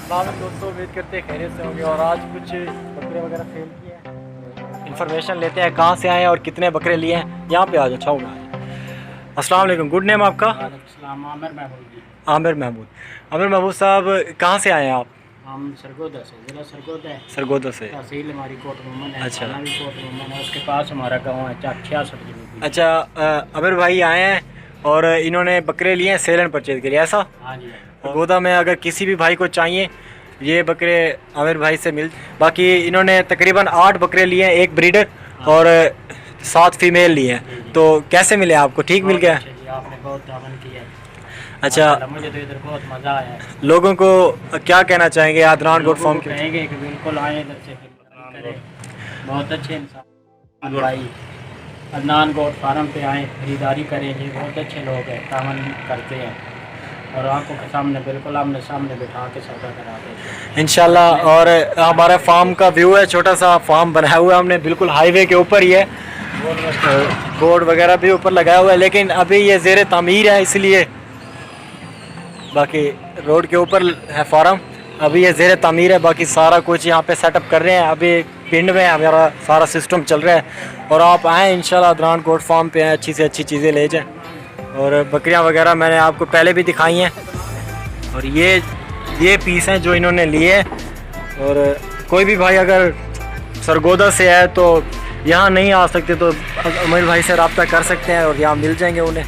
दोस्तों, उम्मीद करते हैं खैरियत से होंगे। और आज कुछ बकरे वगैरह सेल किए हैं, इन्फॉर्मेशन लेते हैं कहाँ से आए हैं और कितने बकरे लिए हैं। यहाँ पे आ जाओ, छाओ में। अस्सलाम वालेकुम, गुड नेम आपका? आमिर महमूद। आमिर महमूद। आमिर महमूद साहब, कहाँ से आए हैं आप? हम सरगोदा से, ज़िला सरगोदा है, सरगोदा से। तहसील हमारी कोट मोमन है। अच्छा। थाना भी कोट मोमन है, उसके पास हमारा गाँव है 66 किलोमीटर। अच्छा, आमिर भाई आए हैं और इन्होंने बकरे लिए हैं सेल एंड परचेज के लिए, ऐसा? हाँ जी। सरगोदा में अगर किसी भी भाई को चाहिए ये बकरे आमिर भाई से मिल। बाकी इन्होंने तकरीबन 8 बकरे लिए हैं, एक ब्रीडर और 7 फीमेल लिए हैं। तो कैसे मिले आपको? ठीक मिल गया? आपने बहुत दामन किया है। अच्छा, मुझे तो इधर बहुत मज़ा आया है। लोगों को क्या कहना चाहेंगे अदनान गोट फार्म के? कहेंगे कि बिल्कुल आए इधर से, बहुत अच्छे इंसान भाई अदनान गोट फार्म पे आए, खरीदारी करें। ये बहुत अच्छे लोग हैं, तामन करते हैं और आंखों के सामने बिल्कुल आमने सामने बिठा के सौदा कराते हैं इंशाल्लाह। और हमारा फार्म का व्यू है, छोटा सा फार्म बनाया हुआ है हमने, बिल्कुल हाईवे के ऊपर ही है। बोर्ड वगैरह भी ऊपर लगाया हुआ है, लेकिन अभी ये ज़ेर तामीर है, इसलिए बाकी रोड के ऊपर है फार्म, अभी ये ज़ेर तामीर है। बाकी सारा कुछ यहाँ पे सेटअप कर रहे हैं, अभी पिंड में हमारा सारा सिस्टम चल रहा है। और आप आएँ इंशाल्लाह अदनान गोट फार्म पे आएँ, अच्छी से अच्छी चीज़ें ले जाएँ। और बकरियां वगैरह मैंने आपको पहले भी दिखाई हैं। और ये पीस हैं जो इन्होंने लिए हैं। और कोई भी भाई अगर सरगोदा से है तो यहाँ नहीं आ सकते तो अमीर भाई से रब्ता कर सकते हैं और यहाँ मिल जाएंगे उन्हें।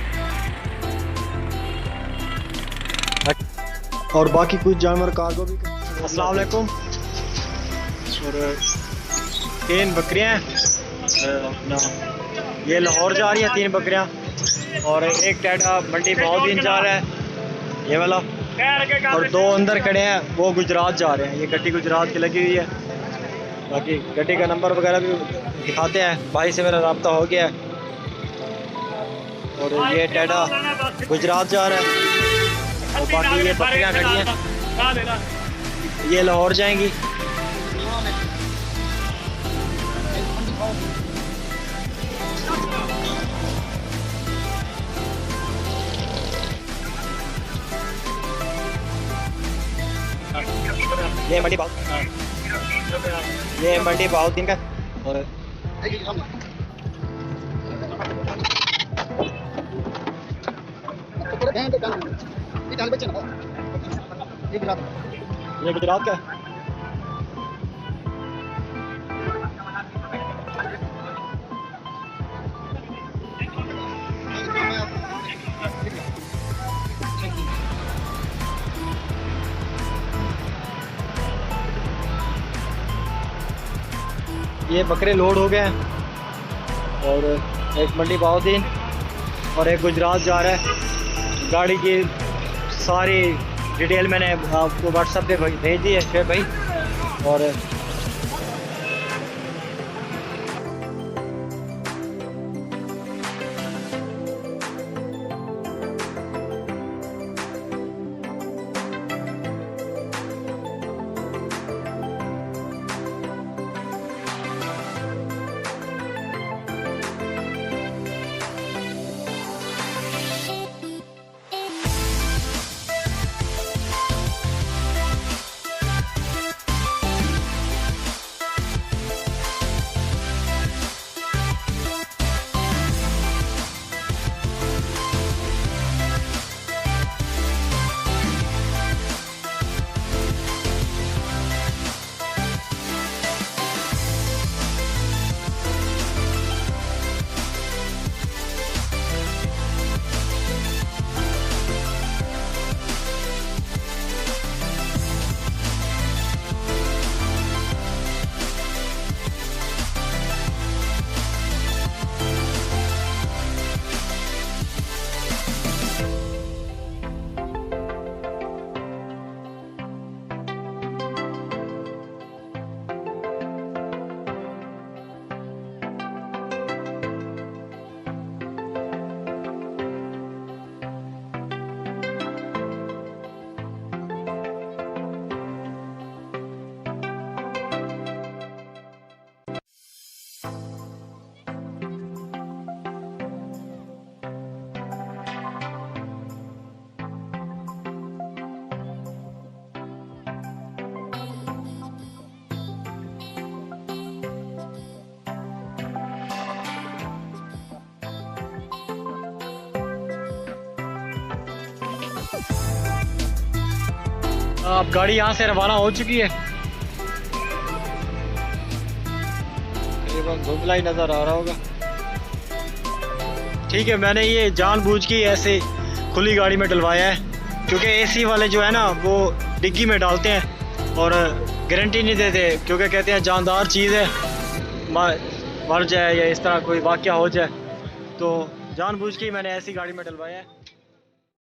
और बाकी कुछ जानवर कार्गो भी। अस्सलाम वालेकुम। और 3 बकरियाँ हैं, ये लाहौर जा रही है 3 बकरियाँ। और एक टैडा मंडी बहाउद्दीन जा रहा है, ये वाला। और 2 अंदर खड़े हैं, वो गुजरात जा रहे हैं। ये गड्डी गुजरात की लगी हुई है। बाकी गड्डी का नंबर वगैरह भी दिखाते हैं, भाई से मेरा रब्ता हो गया है। और ये टैडा गुजरात जा रहा है। और बाकी ये बकरियाँ खड़ी हैं, ये लाहौर जाएंगी। ये मंडी बहाउद्दीन का। और ये गुजरात का है। ये बकरे लोड हो गए हैं। और एक मंडी बहाउद्दीन और एक गुजरात जा रहा है। गाड़ी की सारी डिटेल मैंने आपको व्हाट्सएप पे भेज दी है शेर भाई। और अब गाड़ी यहाँ से रवाना हो चुकी है, तकरीबन धुंधला ही नज़र आ रहा होगा। ठीक है, मैंने ये जानबूझ के ऐसे खुली गाड़ी में डलवाया है, क्योंकि एसी वाले जो है ना वो डिग्गी में डालते हैं और गारंटी नहीं देते, क्योंकि कहते हैं जानदार चीज़ है, मर जाए या इस तरह कोई वाक़या हो जाए, तो जानबूझ के ही मैंने ऐसी गाड़ी में डलवाया है।